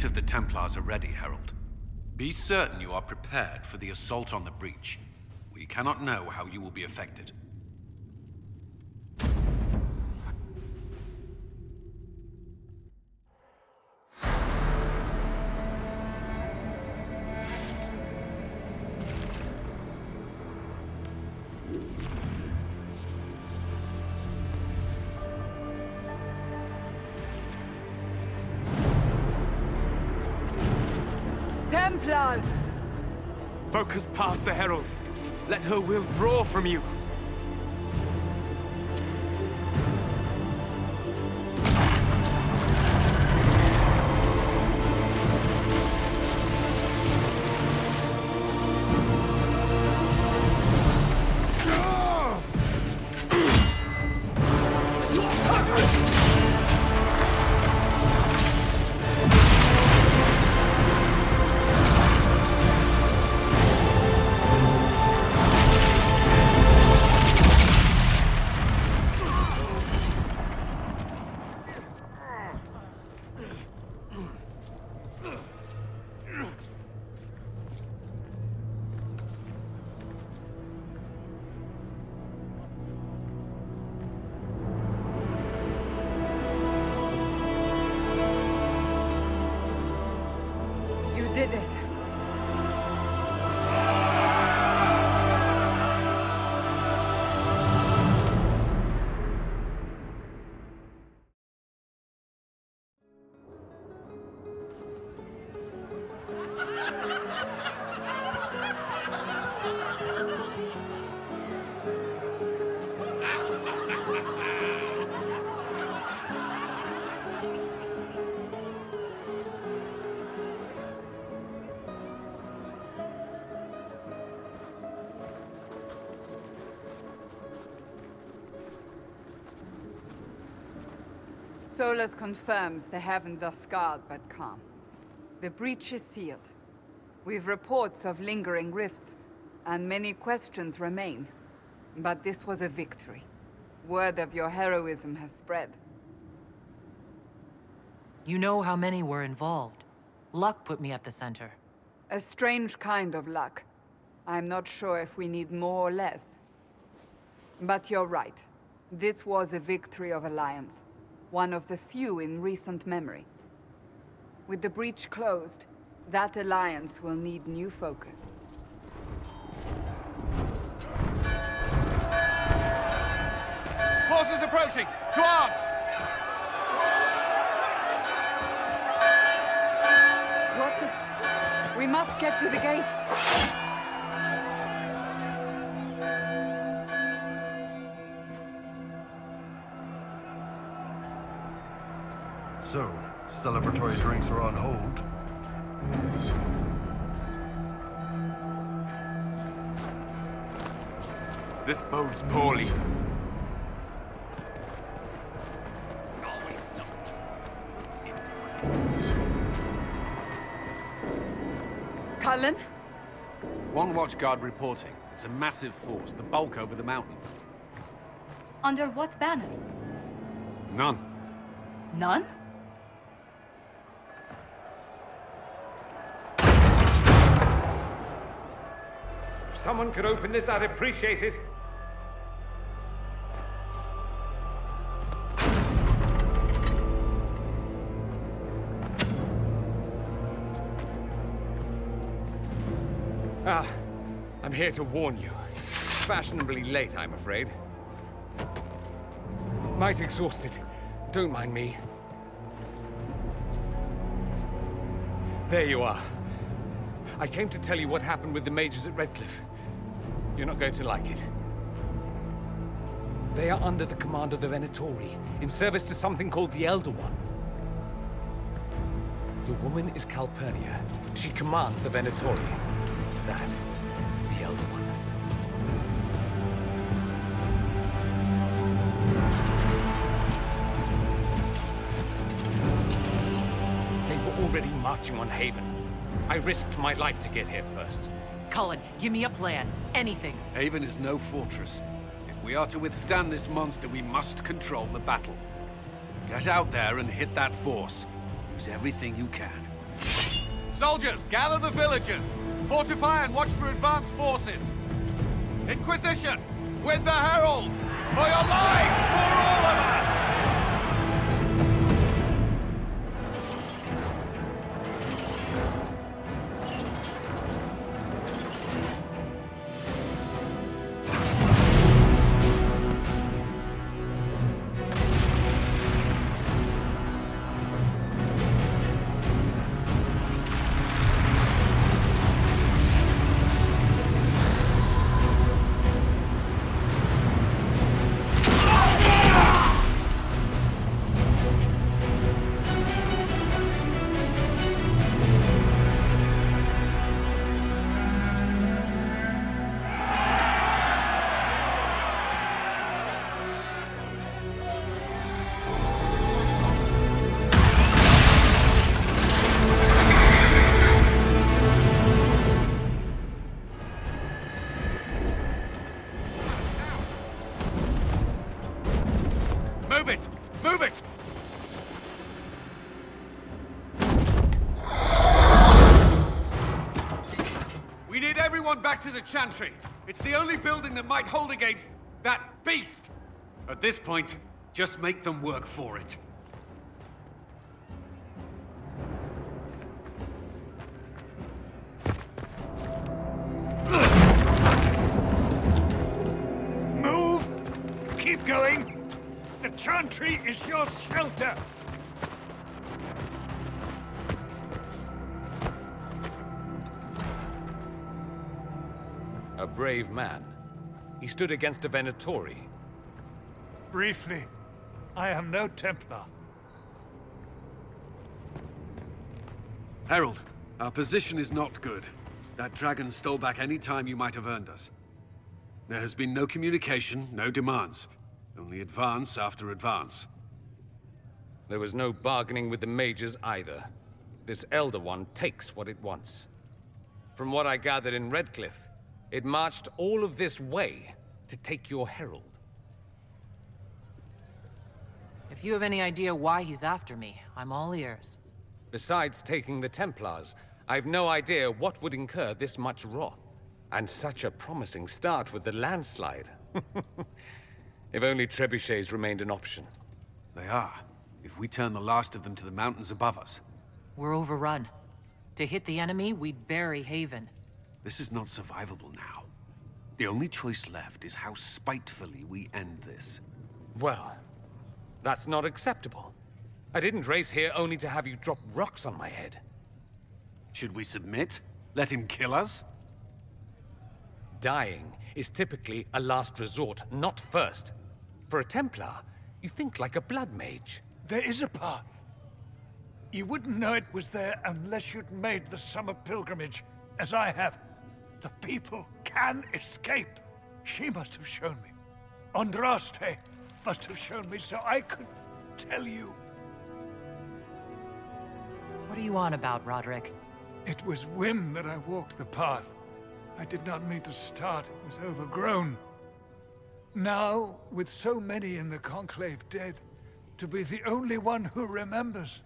fleet of the Templars are ready, Herald. Be certain you are prepared for the assault on the breach. We cannot know how you will be affected. Templars! Focus past the Herald. Let her will draw from you. Did it. Solus confirms the heavens are scarred but calm. The breach is sealed. We've reports of lingering rifts, and many questions remain. But this was a victory. Word of your heroism has spread. You know how many were involved. Luck put me at the center. A strange kind of luck. I'm not sure if we need more or less. But you're right. This was a victory of Alliance. One of the few in recent memory. With the breach closed, that alliance will need new focus. Forces approaching! To arms! What the... We must get to the gates! So, celebratory drinks are on hold. This bodes poorly. Cullen? One watchguard reporting. It's a massive force, the bulk over the mountain. Under what banner? None. None? If someone could open this, I'd appreciate it. I'm here to warn you. Fashionably late, I'm afraid. Might exhausted. Don't mind me. There you are. I came to tell you what happened with the mages at Redcliffe. You're not going to like it. They are under the command of the Venatori, in service to something called the Elder One. The woman is Calpurnia. She commands the Venatori. That, the Elder One. They were already marching on Haven. I risked my life to get here first. Cullen, give me a plan. Anything. Haven is no fortress. If we are to withstand this monster, we must control the battle. Get out there and hit that force. Use everything you can. Soldiers, gather the villagers. Fortify and watch for advanced forces. Inquisition, with the Herald! For your lives, for all of us! Move it! Move it! We need everyone back to the Chantry. It's the only building that might hold against that beast. At this point, just make them work for it. Move! Keep going! The Chantry is your shelter! A brave man. He stood against a Venatori. Briefly, I am no Templar. Herald, our position is not good. That dragon stole back any time you might have earned us. There has been no communication, no demands. Only advance after advance. There was no bargaining with the mages either. This Elder One takes what it wants. From what I gathered in Redcliffe, it marched all of this way to take your herald. If you have any idea why he's after me, I'm all ears. Besides taking the Templars, I've no idea what would incur this much wrath. And such a promising start with the landslide. If only trebuchets remained an option. They are, if we turn the last of them to the mountains above us. We're overrun. To hit the enemy, we bury Haven. This is not survivable now. The only choice left is how spitefully we end this. Well, that's not acceptable. I didn't race here only to have you drop rocks on my head. Should we submit? Let him kill us? Dying is typically a last resort, not first. For a Templar, you think like a blood mage. There is a path. You wouldn't know it was there unless you'd made the summer pilgrimage, as I have. The people can escape. She must have shown me. Andraste must have shown me so I could tell you. What are you on about, Roderick? It was whim that I walked the path. I did not mean to start. It was overgrown. Now, with so many in the Conclave dead, to be the only one who remembers...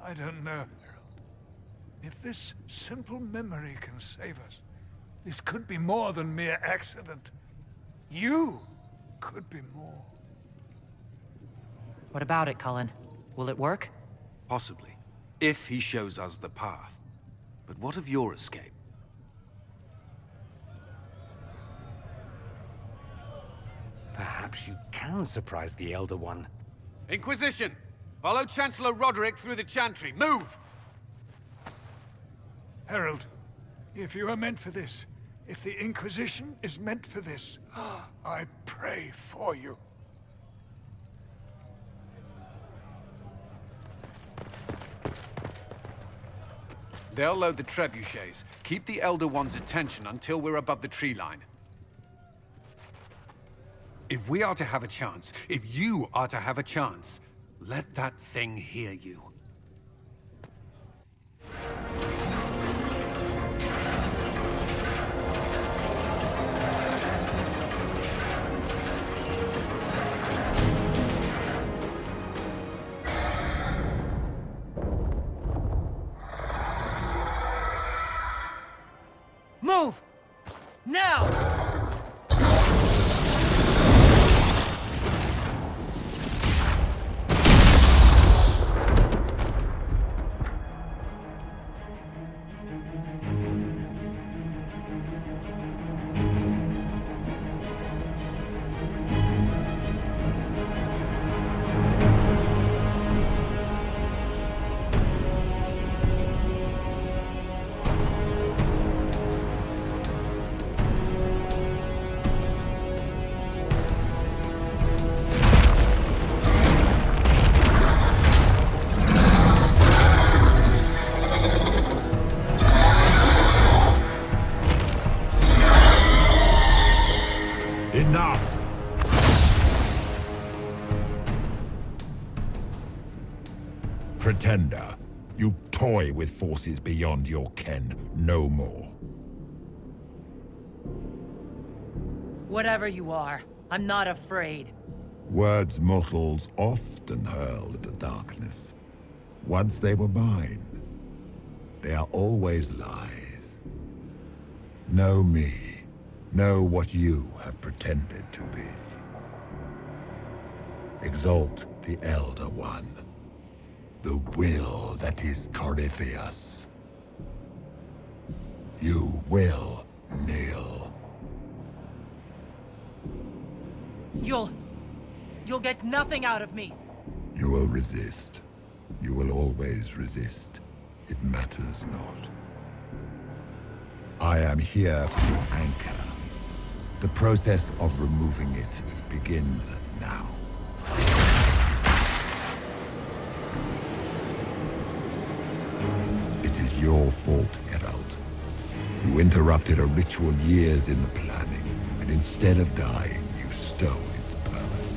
I don't know, Harold. If this simple memory can save us, this could be more than mere accident. You could be more. What about it, Cullen? Will it work? Possibly, if he shows us the path. But what of your escape? Perhaps you can surprise the Elder One. Inquisition! Follow Chancellor Roderick through the Chantry. Move! Harold, if you are meant for this, if the Inquisition is meant for this, I pray for you. They'll load the trebuchets. Keep the Elder One's attention until we're above the tree line. If we are to have a chance, if you are to have a chance, let that thing hear you. pretender. You toy with forces beyond your ken, no more. Whatever you are, I'm not afraid. Words mortals often hurl at the darkness. Once they were mine, they are always lies. Know me. Know what you have pretended to be. Exalt the Elder One. The will that is Corypheus. You will kneel. You'll get nothing out of me. You will resist. You will always resist. It matters not. I am here to anchor. The process of removing it begins now. It is your fault, Geralt. You interrupted a ritual years in the planning, and instead of dying, you stole its purpose.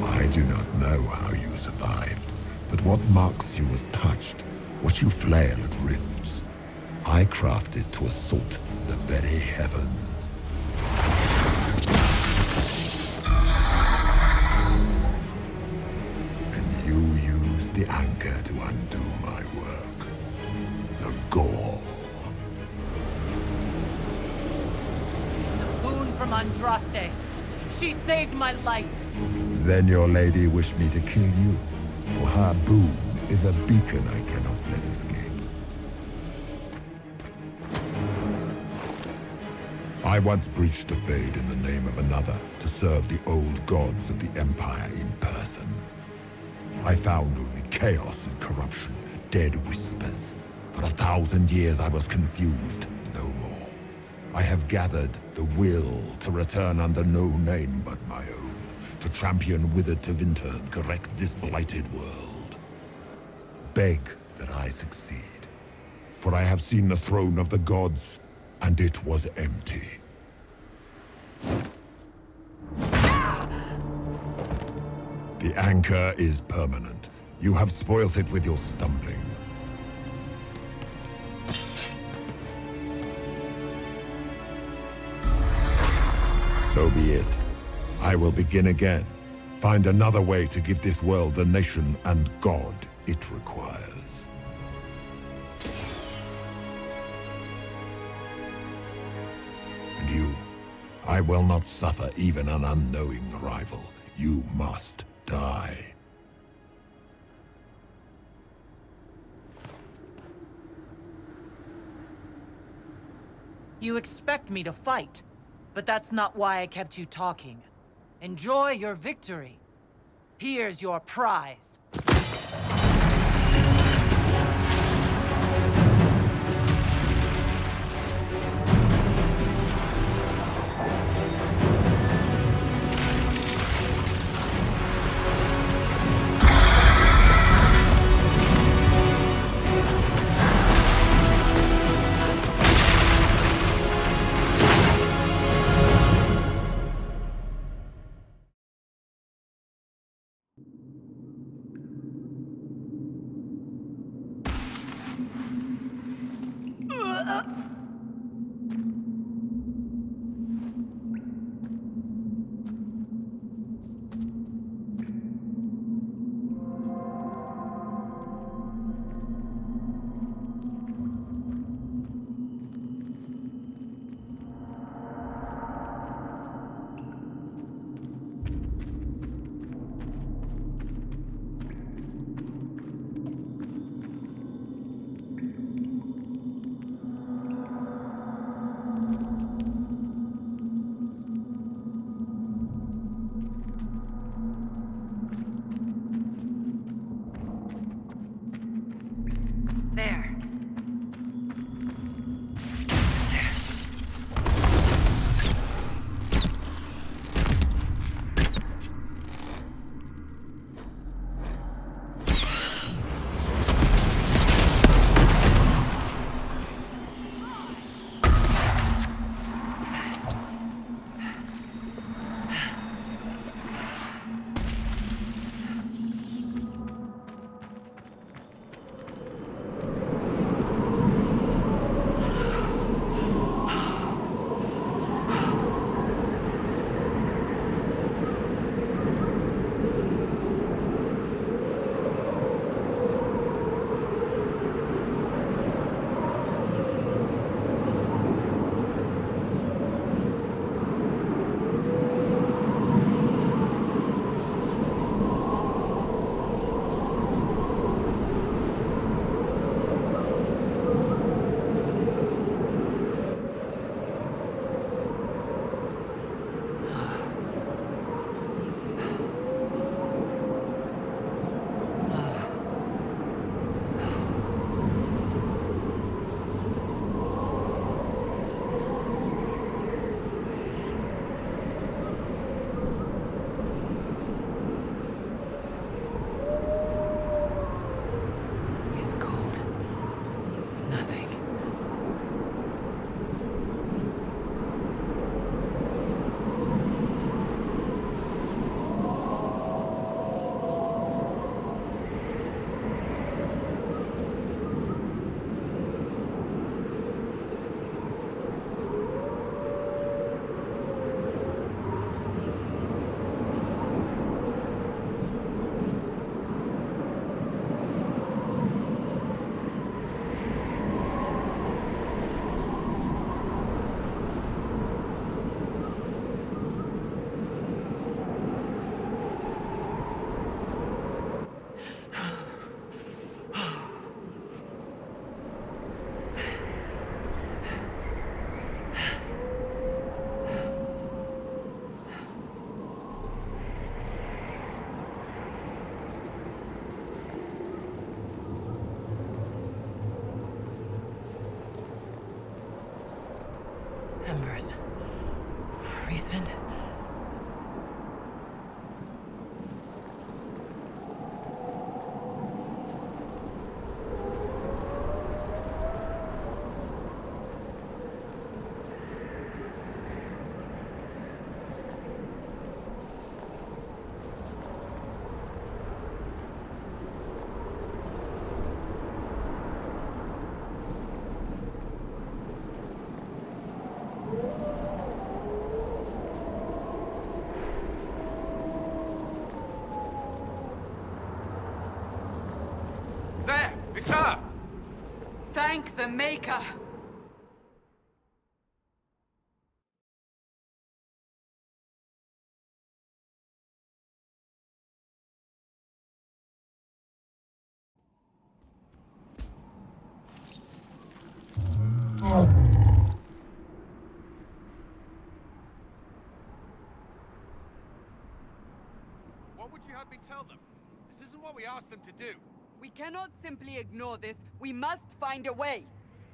I do not know how you survived, but what marks you as touched, what you flail at rifts, I crafted to assault the very heavens. And you used the anchor to undo my work. The gore. The boon from Andraste. She saved my life. Then your lady wished me to kill you. For her boon is a beacon I cannot let escape. I once breached the Fade in the name of another to serve the old gods of the Empire in person. I found only chaos and corruption, dead whispers. For 1,000 years I was confused, no more. I have gathered the will to return under no name but my own, to champion withered to winter and correct this blighted world. Beg that I succeed, for I have seen the throne of the gods, and it was empty. The anchor is permanent. You have spoilt it with your stumbling. So be it. I will begin again. Find another way to give this world the nation and God it requires. And you, I will not suffer even an unknowing rival. You must die. You expect me to fight, but that's not why I kept you talking. Enjoy your victory. Here's your prize. Thank the Maker! What would you have me tell them? This isn't what we asked them to do. We cannot simply ignore this. We must find a way.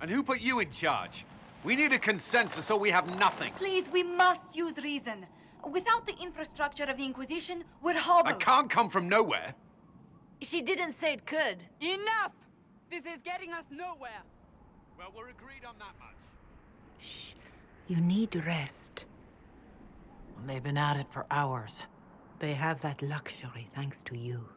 And who put you in charge? We need a consensus or we have nothing. Please, we must use reason. Without the infrastructure of the Inquisition, we're hobbled. I can't come from nowhere. She didn't say it could. Enough! This is getting us nowhere. Well, we're agreed on that much. Shh. You need rest. They've been at it for hours. They have that luxury thanks to you.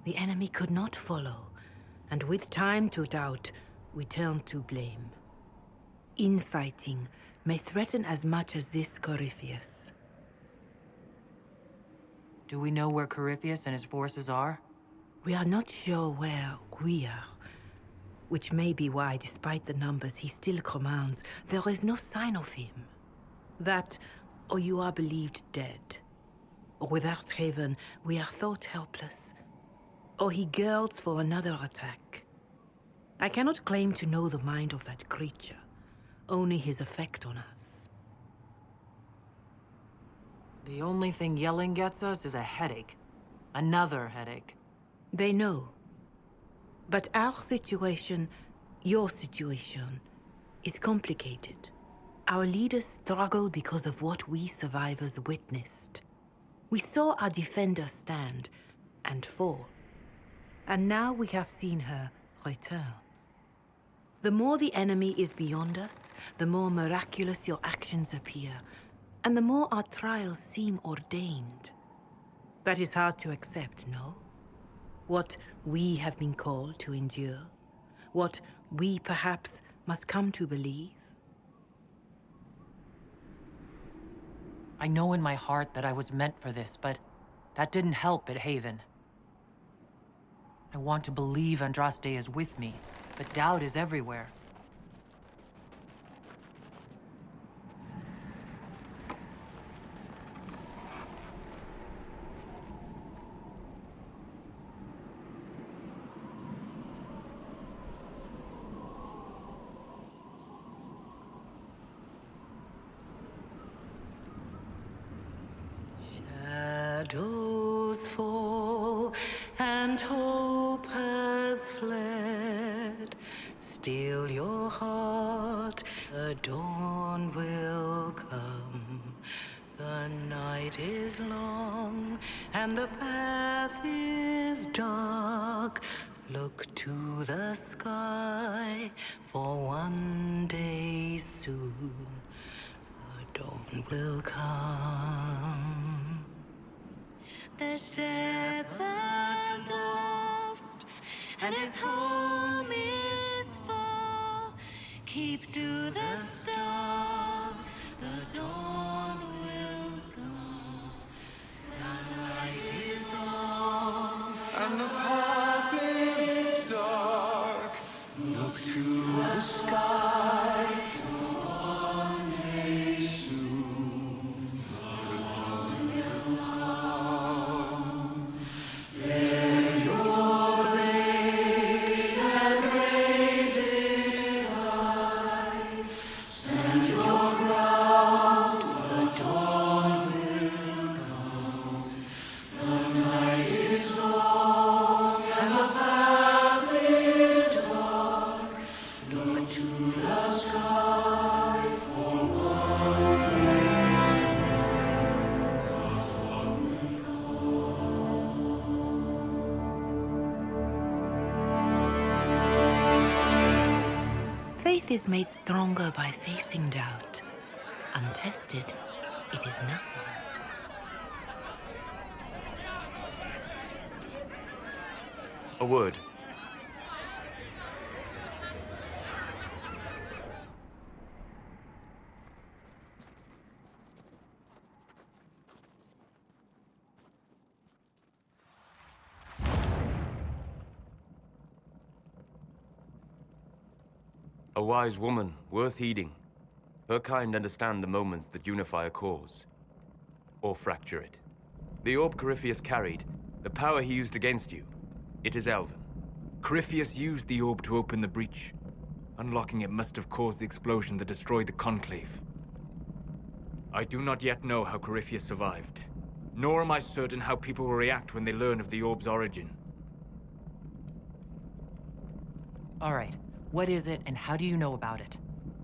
The enemy could not follow, and with time to doubt, we turn to blame. Infighting may threaten as much as this Corypheus. Do we know where Corypheus and his forces are? We are not sure where we are, which may be why, despite the numbers he still commands, there is no sign of him. That, or you are believed dead. Or without Haven, we are thought helpless. Or he girds for another attack. I cannot claim to know the mind of that creature, only his effect on us. The only thing yelling gets us is a headache. Another headache. They know. But our situation, your situation, is complicated. Our leaders struggle because of what we survivors witnessed. We saw our defender stand and fall. And now we have seen her return. The more the enemy is beyond us, the more miraculous your actions appear, and the more our trials seem ordained. That is hard to accept, no? What we have been called to endure, what we perhaps must come to believe. I know in my heart that I was meant for this, but that didn't help at Haven. I want to believe Andraste is with me, but doubt is everywhere. Shadows fall and hope has fled. Still your heart, the dawn will come. The night is long and the path is dark. Look to the sky, for one day soon the dawn will come. The shepherd's lost, and his home is far. Keep to the stars, the dawn will come. The night is long, And the path is dark. Look to the sky. For one day soon, the dawn will come. Bear your blade and raise it high. Stand your ground. The dawn will come. The night is long and the path is dark. Look to the sky for one day soon. The dawn will Faith is made stronger by facing doubt. Untested, it is nothing. A word. A wise woman, worth heeding. Her kind understand the moments that unify a cause. Or fracture it. The orb Corypheus carried, the power he used against you, it is Elven. Corypheus used the orb to open the breach. Unlocking it must have caused the explosion that destroyed the Conclave. I do not yet know how Corypheus survived, nor am I certain how people will react when they learn of the orb's origin. All right, what is it and how do you know about it?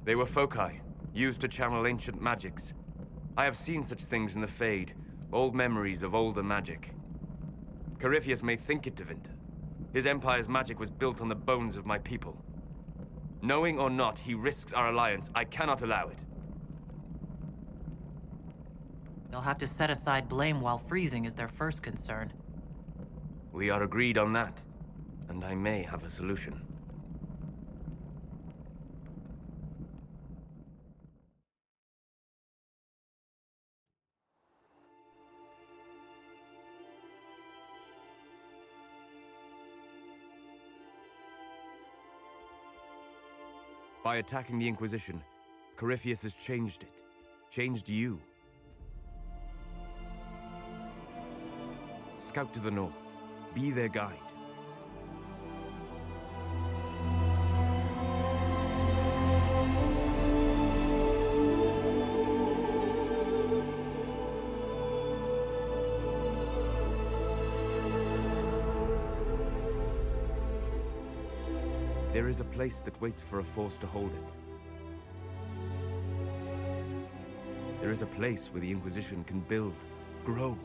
They were foci, used to channel ancient magics. I have seen such things in the Fade, old memories of older magic. Corypheus may think it Tevinter. His empire's magic was built on the bones of my people. Knowing or not, he risks our alliance. I cannot allow it. They'll have to set aside blame while freezing is their first concern. We are agreed on that, and I may have a solution. By attacking the Inquisition, Corypheus has changed it. Changed you. Scout to the north. Be their guide. There is a place that waits for a force to hold it. There is a place where the Inquisition can build, grow,